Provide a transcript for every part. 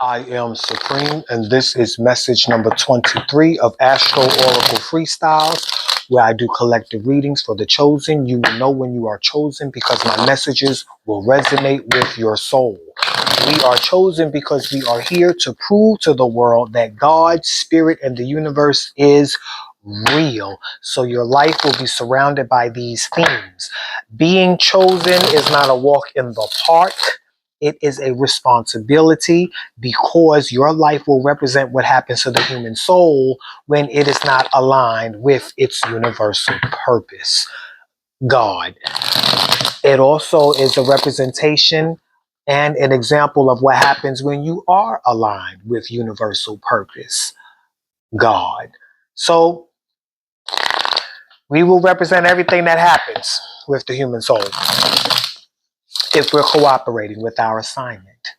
I am Supreme, and this is message number 23 of Astro Oracle Freestyles, where I do collective readings for the chosen. You will know when you are chosen because my messages will resonate with your soul. We are chosen because we are here to prove to the world that God, Spirit, and the universe is real. So your life will be surrounded by these themes. Being chosen is not a walk in the park. It is a responsibility because your life will represent what happens to the human soul when it is not aligned with its universal purpose, God. It also is a representation and an example of what happens when you are aligned with universal purpose, God. So we will represent everything that happens with the human soul if we're cooperating with our assignment.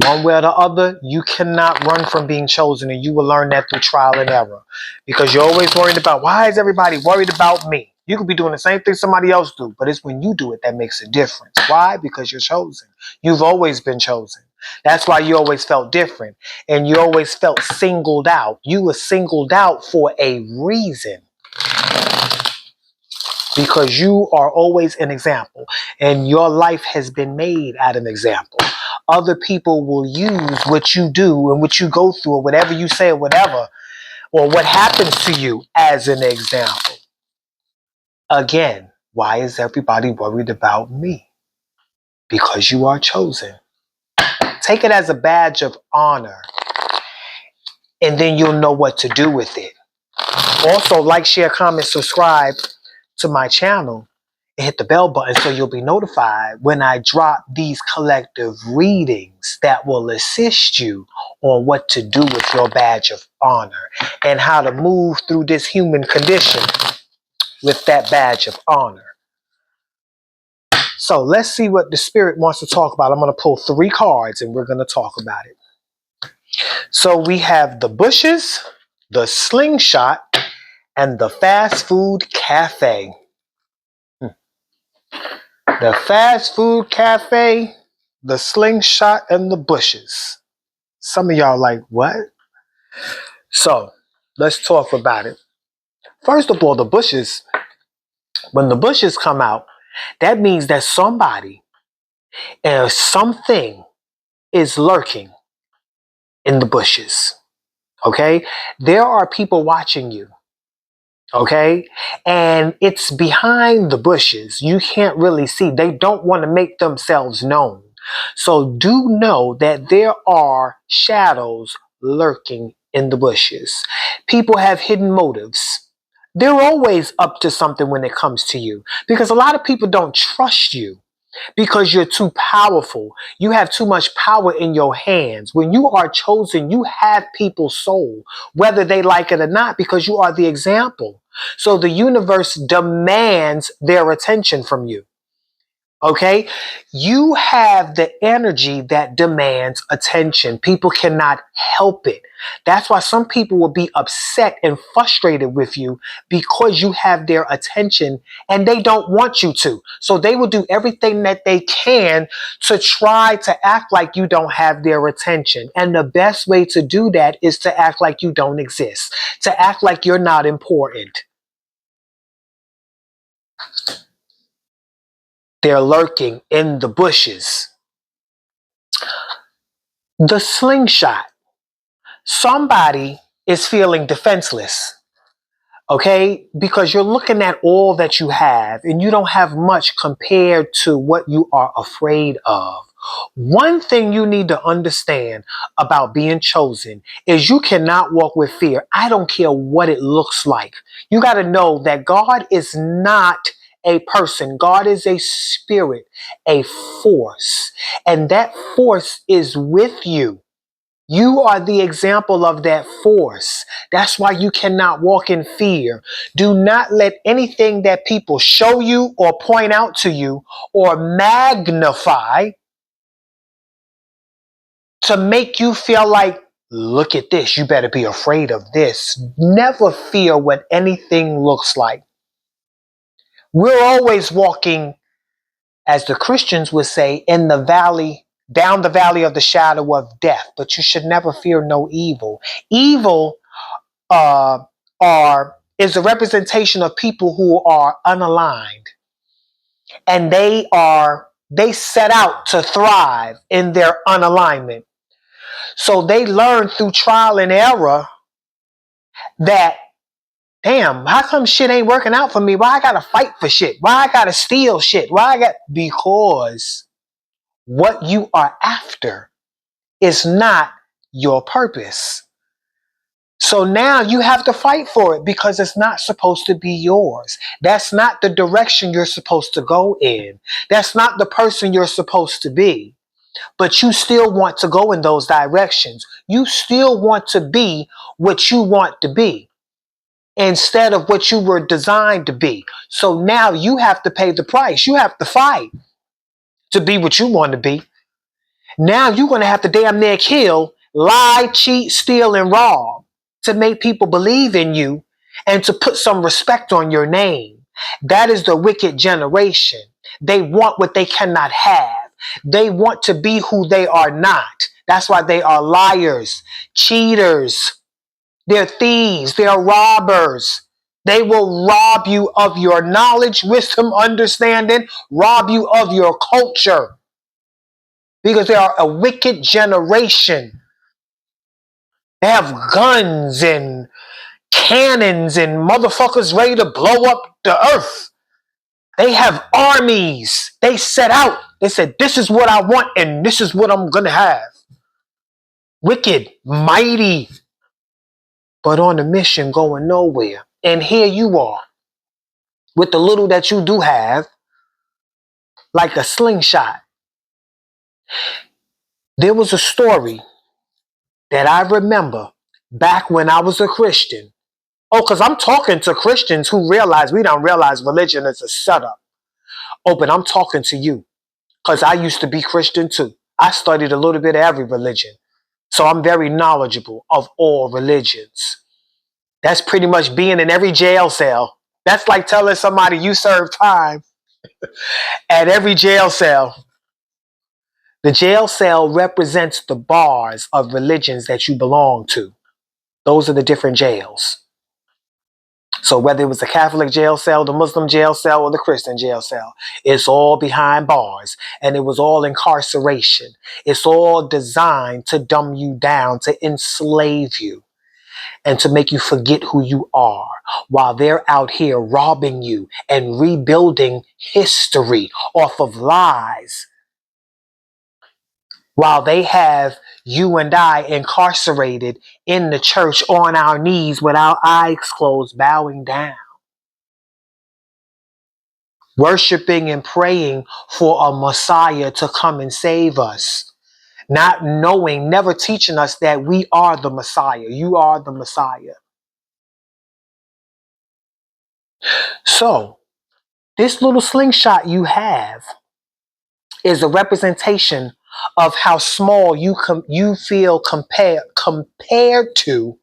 One way or the other, you cannot run from being chosen, and you will learn that through trial and error because you're always worried about, why is everybody worried about me? You could be doing the same thing somebody else do, but it's when you do it that makes a difference. Why? Because you're chosen. You've always been chosen. That's why you always felt different, and you always felt singled out. You were singled out for a reason because you are always an example, and your life has been made at an example. Other people will use what you do and what you go through or whatever you say or whatever, or what happens to you as an example. Again, why is everybody worried about me? Because you are chosen. Take it as a badge of honor, and then you'll know what to do with it. Also, like, share, comment, subscribe to my channel, and hit the bell button so you'll be notified when I drop these collective readings that will assist you on what to do with your badge of honor and how to move through this human condition with that badge of honor. So let's see what the spirit wants to talk about. I'm going to pull 3 cards and we're going to talk about it. So we have the bushes, the slingshot, and the fast food cafe. The fast food cafe, the slingshot, and the bushes. Some of y'all like, what? So let's talk about it. First of all, the bushes, when the bushes come out, that means that somebody or something is lurking in the bushes. Okay? There are people watching you. Okay? And it's behind the bushes. You can't really see. They don't want to make themselves known. So do know that there are shadows lurking in the bushes. People have hidden motives. They're always up to something when it comes to you because a lot of people don't trust you because you're too powerful. You have too much power in your hands. When you are chosen, you have people's soul, whether they like it or not, because you are the example. So the universe demands their attention from you. Okay? You have the energy that demands attention. People cannot help it. That's why some people will be upset and frustrated with you because you have their attention and they don't want you to. So they will do everything that they can to try to act like you don't have their attention. And the best way to do that is to act like you don't exist, to act like you're not important. They're lurking in the bushes. The slingshot. Somebody is feeling defenseless, okay? Because you're looking at all that you have and you don't have much compared to what you are afraid of. One thing you need to understand about being chosen is you cannot walk with fear. I don't care what it looks like. You got to know that God is not a person. God is a spirit, a force, and that force is with you. You are the example of that force. That's why you cannot walk in fear. Do not let anything that people show you or point out to you or magnify to make you feel like, look at this, you better be afraid of this. Never fear what anything looks like. We're always walking, as the Christians would say, in the valley down the valley of the shadow of death, but you should never fear no evil. Evil uh, is a representation of people who are unaligned, and they set out to thrive in their unalignment. So they learn through trial and error that, damn, how come shit ain't working out for me? Why I gotta fight for shit? Why I gotta steal shit? Because what you are after is not your purpose. So now you have to fight for it because it's not supposed to be yours. That's not the direction you're supposed to go in. That's not the person you're supposed to be. But you still want to go in those directions. You still want to be what you want to be instead of what you were designed to be. So now you have to pay the price. You have to fight to be what you want to be. Now you're going to have to damn near kill, lie, cheat, steal, and rob to make people believe in you and to put some respect on your name. That is the wicked generation. They want what they cannot have. They want to be who they are not. That's why they are liars, cheaters, they're thieves, they're robbers. They will rob you of your knowledge, wisdom, understanding, rob you of your culture because they are a wicked generation. They have guns and cannons and motherfuckers ready to blow up the earth. They have armies. They set out. They said, this is what I want and this is what I'm going to have. Wicked, mighty, but on a mission going nowhere. And here you are with the little that you do have, like a slingshot. There was a story that I remember back when I was a Christian. Oh, because I'm talking to Christians who realize we don't realize religion is a setup. Oh, but I'm talking to you because I used to be Christian too. I studied a little bit of every religion. So I'm very knowledgeable of all religions. That's pretty much being in every jail cell. That's like telling somebody you serve time at every jail cell. The jail cell represents the bars of religions that you belong to. Those are the different jails. So whether it was the Catholic jail cell, the Muslim jail cell, or the Christian jail cell, it's all behind bars. And it was all incarceration. It's all designed to dumb you down, to enslave you, and to make you forget who you are while they're out here robbing you and rebuilding history off of lies. While they have you and I incarcerated in the church on our knees with our eyes closed, bowing down, worshiping and praying for a Messiah to come and save us, not knowing, never teaching us that we are the Messiah. You are the Messiah. So, this little slingshot you have is a representation of how small you feel compared to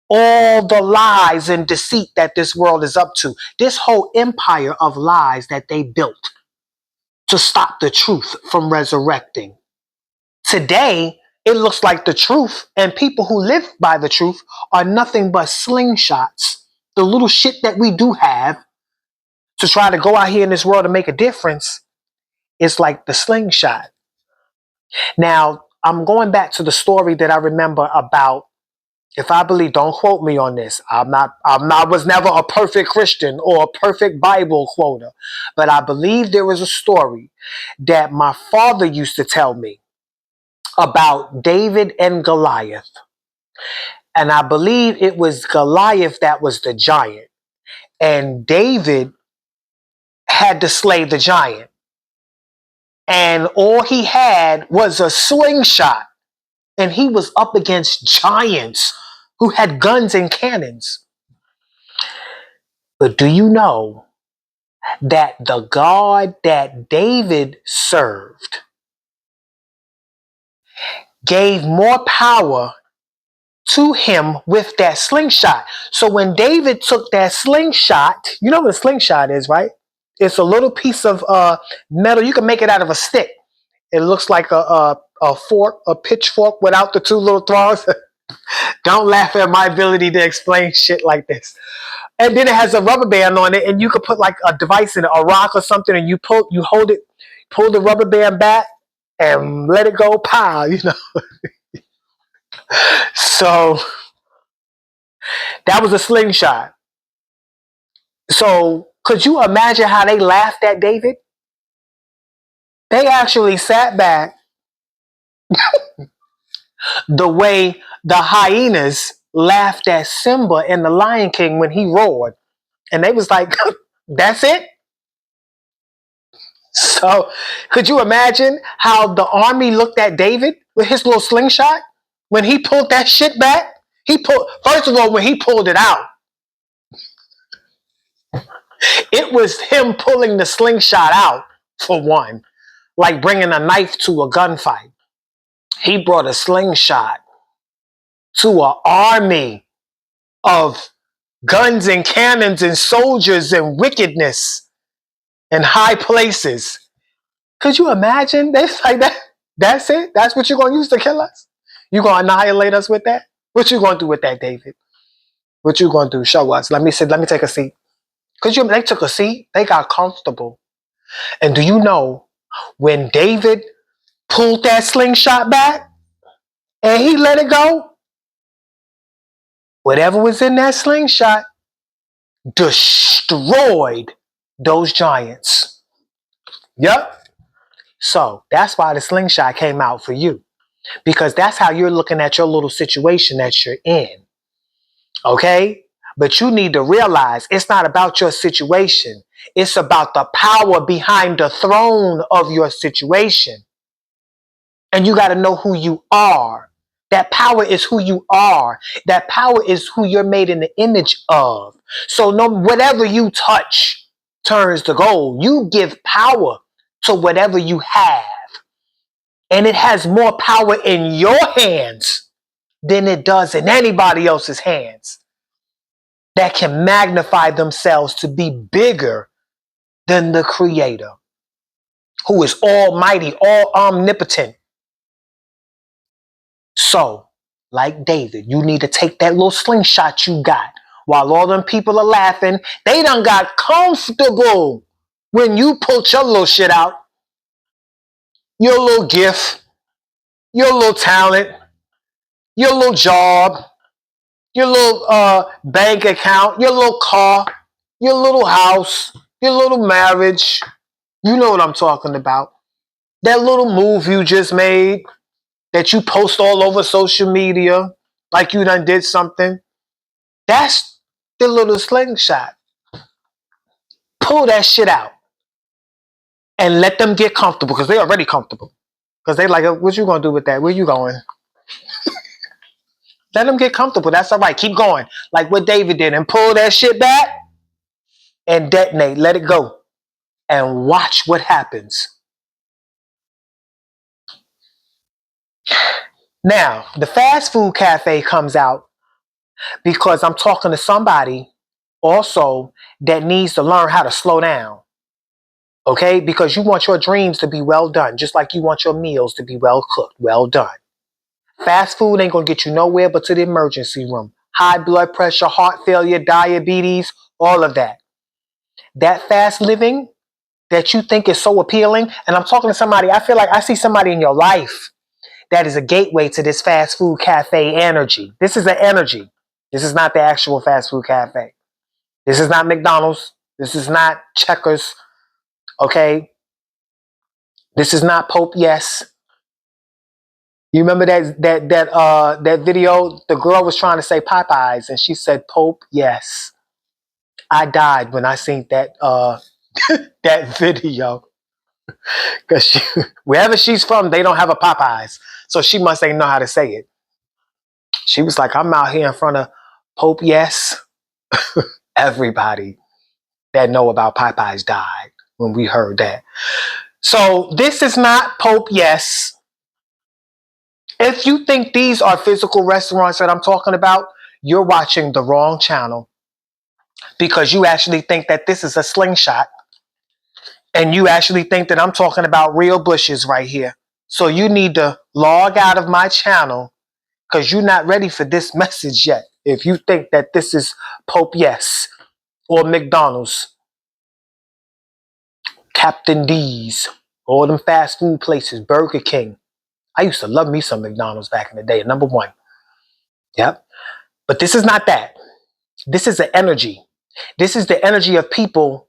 all the lies and deceit that this world is up to. This whole empire of lies that they built to stop the truth from resurrecting. Today, it looks like the truth and people who live by the truth are nothing but slingshots. The little shit that we do have to try to go out here in this world and make a difference is like the slingshot. Now, I'm going back to the story that I remember about, if I believe, don't quote me on this. I was never a perfect Christian or a perfect Bible quoter, but I believe there was a story that my father used to tell me about David and Goliath. And I believe it was Goliath that was the giant. And David had to slay the giant. And all he had was a slingshot. And he was up against giants who had guns and cannons. But do you know that the God that David served gave more power to him with that slingshot? So when David took that slingshot, you know what a slingshot is, right? It's a little piece of metal. You can make it out of a stick. It looks like a fork, a pitchfork without the two little thongs. Don't laugh at my ability to explain shit like this. And then it has a rubber band on it, and you could put like a device in it, a rock or something, and you hold it, pull the rubber band back, and let it go. Pow, So that was a slingshot. So could you imagine how they laughed at David? They actually sat back the way the hyenas laughed at Simba in The Lion King when he roared. And they was like, that's it? So could you imagine how the army looked at David with his little slingshot? When he pulled that shit back, first of all, when he pulled it out, it was him pulling the slingshot out, for one, like bringing a knife to a gunfight. He brought a slingshot to an army of guns and cannons and soldiers and wickedness and high places. Could you imagine? They like that. That's it. That's what you're gonna use to kill us. You gonna annihilate us with that? What you gonna do with that, David? What you gonna do? Show us. Let me sit. Let me take a seat. They took a seat. They got comfortable. And do you know when David pulled that slingshot back and he let it go? Whatever was in that slingshot destroyed those giants. Yep. So that's why the slingshot came out for you, because that's how you're looking at your little situation that you're in. Okay? But you need to realize it's not about your situation. It's about the power behind the throne of your situation. And you got to know who you are. That power is who you are. That power is who you're made in the image of. So whatever you touch turns to gold. You give power to whatever you have. And it has more power in your hands than it does in anybody else's hands, that can magnify themselves to be bigger than the Creator, who is almighty, all omnipotent. So, like David, you need to take that little slingshot you got. While all them people are laughing, they done got comfortable when you pulled your little shit out. Your little gift, your little talent, your little job, your little bank account, your little car, your little house, your little marriage. You know what I'm talking about. That little move you just made that you post all over social media like you done did something. That's the little slingshot. Pull that shit out and let them get comfortable, because they already comfortable. Because they like, what you gonna do with that? Where you going? Let them get comfortable. That's all right. Keep going. Like what David did, and pull that shit back and detonate. Let it go. And watch what happens. Now, the fast food cafe comes out because I'm talking to somebody also that needs to learn how to slow down. Okay? Because you want your dreams to be well done, just like you want your meals to be well cooked, well done. Fast food ain't gonna get you nowhere but to the emergency room. High blood pressure, heart failure, diabetes, all of that. That fast living that you think is so appealing, and I'm talking to somebody, I feel like I see somebody in your life that is a gateway to this fast food cafe energy. This is an energy. This is not the actual fast food cafe. This is not McDonald's. This is not Checkers. Okay? This is not Pope Yes. You remember that video? The girl was trying to say Popeyes and she said Pope Yes. I died when I seen that that video. Because wherever she's from, they don't have a Popeyes. So she must ain't know how to say it. She was like, I'm out here in front of Pope Yes. Everybody that know about Popeyes died when we heard that. So this is not Pope Yes. If you think these are physical restaurants that I'm talking about, you're watching the wrong channel, because you actually think that this is a slingshot, and you actually think that I'm talking about real bushes right here. So you need to log out of my channel because you're not ready for this message yet. If you think that this is Pope Yes or McDonald's, Captain D's, all them fast food places, Burger King. I used to love me some McDonald's back in the day, number one. Yep. But this is not that. This is the energy. This is the energy of people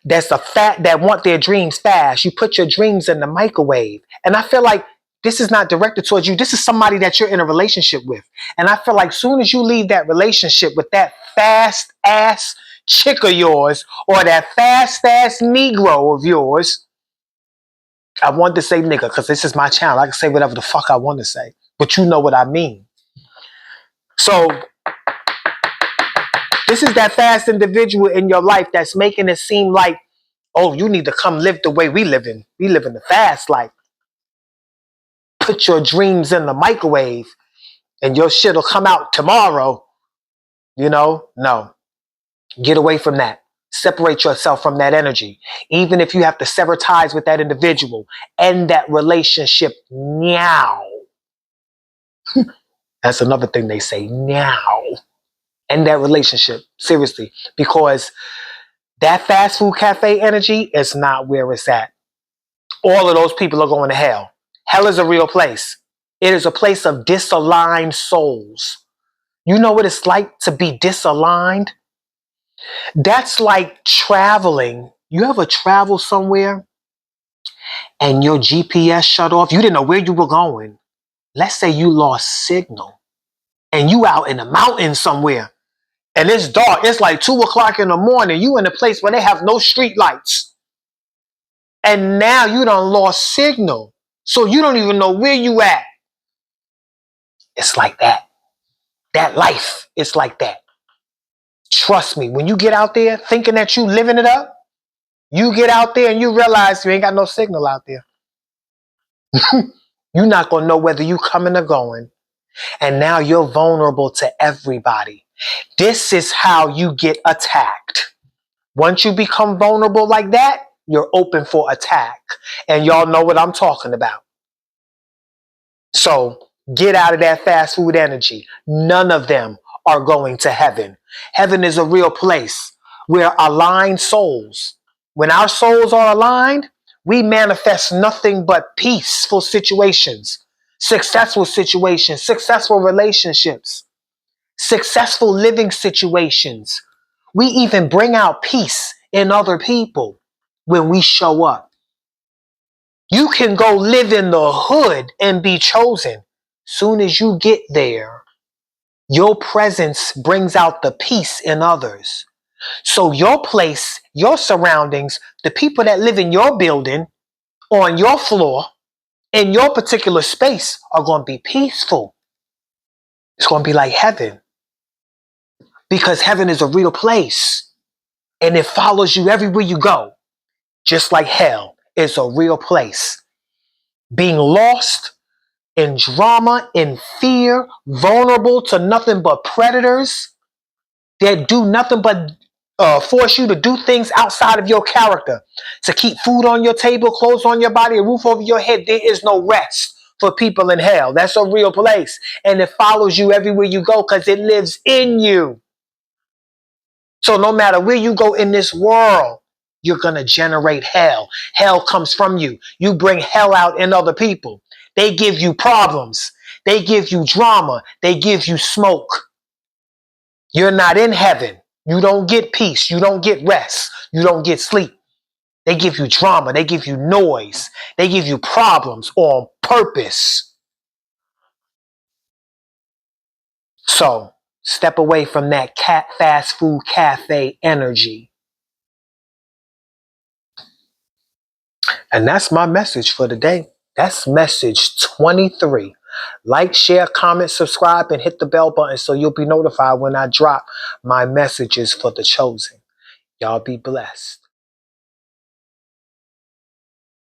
that want their dreams fast. You put your dreams in the microwave. And I feel like this is not directed towards you. This is somebody that you're in a relationship with. And I feel like soon as you leave that relationship with that fast ass chick of yours or that fast ass Negro of yours, I want to say nigga because this is my channel. I can say whatever the fuck I want to say. But you know what I mean. So this is that fast individual in your life that's making it seem like, oh, you need to come live the way we live in. We live in the fast life. Put your dreams in the microwave and your shit will come out tomorrow. No. Get away from that. Separate yourself from that energy. Even if you have to sever ties with that individual, end that relationship now. That's another thing they say, now. End that relationship, seriously, because that fast food cafe energy is not where it's at. All of those people are going to hell. Hell is a real place. It is a place of disaligned souls. You know what it's like to be disaligned? That's like traveling. You ever travel somewhere and your GPS shut off? You didn't know where you were going. Let's say you lost signal and you out in the mountains somewhere and it's dark. It's like 2 o'clock in the morning. You in a place where they have no street lights. And now you done lost signal. So you don't even know where you at. It's like that. That life is like that. Trust me, when you get out there thinking that you living it up, you get out there and you realize you ain't got no signal out there. You're not going to know whether you coming or going. And now you're vulnerable to everybody. This is how you get attacked. Once you become vulnerable like that, you're open for attack. And y'all know what I'm talking about. So get out of that fast food energy. None of them are going to heaven. Heaven is a real place where aligned souls, when our souls are aligned, we manifest nothing but peaceful situations, successful relationships, successful living situations. We even bring out peace in other people when we show up. You can go live in the hood and be chosen. Soon as you get there, your presence brings out the peace in others. So your place, your surroundings, the people that live in your building, on your floor, in your particular space are going to be peaceful. It's going to be like heaven. Because heaven is a real place. And it follows you everywhere you go. Just like hell is a real place. Being lost in drama, in fear, vulnerable to nothing but predators that do nothing but force you to do things outside of your character, to keep food on your table, clothes on your body, a roof over your head. There is no rest for people in hell. That's a real place. And it follows you everywhere you go because it lives in you. So no matter where you go in this world, you're going to generate hell. Hell comes from you. You bring hell out in other people. They give you problems. They give you drama. They give you smoke. You're not in heaven. You don't get peace. You don't get rest. You don't get sleep. They give you drama. They give you noise. They give you problems on purpose. So step away from that fast food cafe energy. And that's my message for today. That's message 23. Like, share, comment, subscribe, and hit the bell button so you'll be notified when I drop my messages for the chosen. Y'all be blessed.